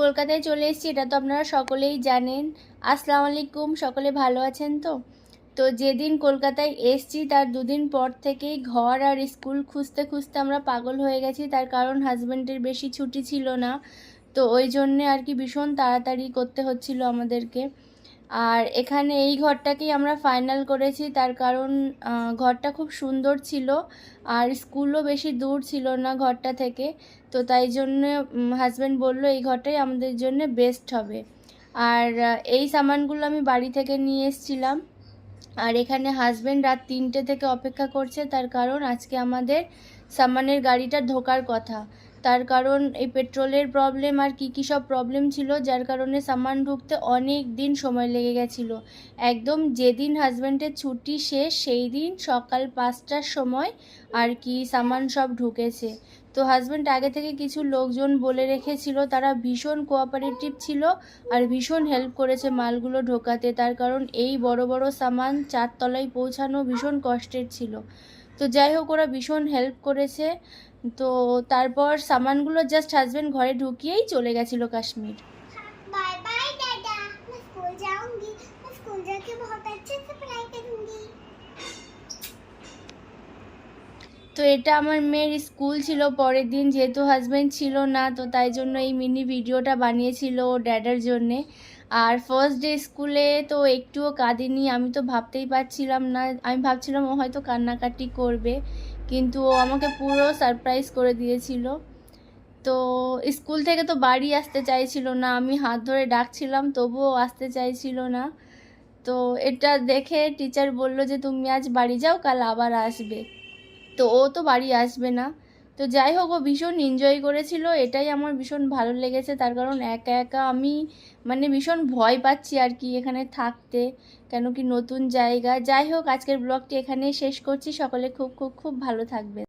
কলকাতায় চলে এসেছি, এটা তো আপনারা সকলেই জানেন। আসসালামু আলাইকুম, সকলে ভালো আছেন তো? তো যেদিন কলকাতায় এসেছি তার দুদিন পর থেকেই ঘর আর স্কুল খুঁজতে খুঁজতে আমরা পাগল হয়ে গেছি। তার কারণ হাজব্যান্ডের বেশি ছুটি ছিল না, তো ওই জন্যে আর কি ভীষণ তাড়াতাড়ি করতে হচ্ছিল আমাদেরকে। আর এখানে এই ঘরটাকেই আমরা ফাইনাল করেছি, তার কারণ ঘরটা খুব সুন্দর ছিল আর স্কুলও বেশি দূর ছিল না ঘরটা থেকে। তো তাই জন্য হাজব্যান্ড বলল এই ঘরটাই আমাদের জন্য বেস্ট হবে। আর এই সামানগুলো আমি বাড়ি থেকে নিয়ে এসেছিলাম। আর এখানে হাজব্যান্ড রাত 3টে থেকে অপেক্ষা করছে, তার কারণ আজকে আমাদের সামানের গাড়িটা ঢোকার কথা। তার কারণ এই পেট্রোলের প্রবলেম আর কি সব প্রবলেম ছিল, যার কারণে সামান ঢুকতে অনেক দিন সময় লেগে গেছিলো। একদম যেদিন হাজব্যান্ডের ছুটি শেষ সেই দিন সকাল 5টার সময় আর কি সামান সব ঢুকেছে। তো হাজব্যান্ড আগে থেকে কিছু লোকজন বলে রেখেছিল, তারা ভীষণ কোঅপারেটিভ ছিল আর ভীষণ হেল্প করেছে মালগুলো ঢোকাতে। তার কারণ এই বড় বড় সামান 4 তলায় পৌঁছানো ভীষণ কষ্টের ছিল। তো যাই হোক, ওরা ভীষণ হেল্প করেছে। তো তারপর সামানগুলো জাস্ট হাজব্যান্ড ঘরে ঢুকিয়েই চলে গেছিলো কাশ্মীর। बाय बाय दादा, मैं स्कूल जाऊंगी। मैं स्कूल जाके बहुत अच्छे से पढ़ाई करूंगी। তো এটা আমার মেয়ের স্কুল ছিল পরের দিন, যেহেতু হাজব্যান্ড ছিল না, তো তাই জন্য এই মিনি ভিডিওটা বানিয়েছিল ও ড্যাডার জন্যে। আর ফার্স্ট ডে স্কুলে তো একটুও কাঁদেনি, আমি তো ভাবতেই পারছিলাম না। আমি ভাবছিলাম ও হয়তো কান্নাকাটি করবে, কিন্তু ও আমাকে পুরো সারপ্রাইজ করে দিয়েছিল। তো স্কুল থেকে তো বাড়ি আসতে চাইছিল না, আমি হাত ধরে ডাকছিলাম তবুও আসতে চাইছিল না। তো এটা দেখে টিচার বলল যে তুমি আজ বাড়ি যাও, কাল আবার আসবে। তো ও তো বাড়ি আসবে না। তো যাই হোক, ও ভীষণ এনজয় করেছিল, এটাই আমার ভীষণ ভালো লেগেছে। তার কারণ একা একা আমি মানে ভীষণ ভয় পাচ্ছি আর কি এখানে থাকতে, কেন কি নতুন জায়গা। যাই হোক, আজকের ব্লগটি এখানেই শেষ করছি। সকলে খুব খুব খুব ভালো থাকবে।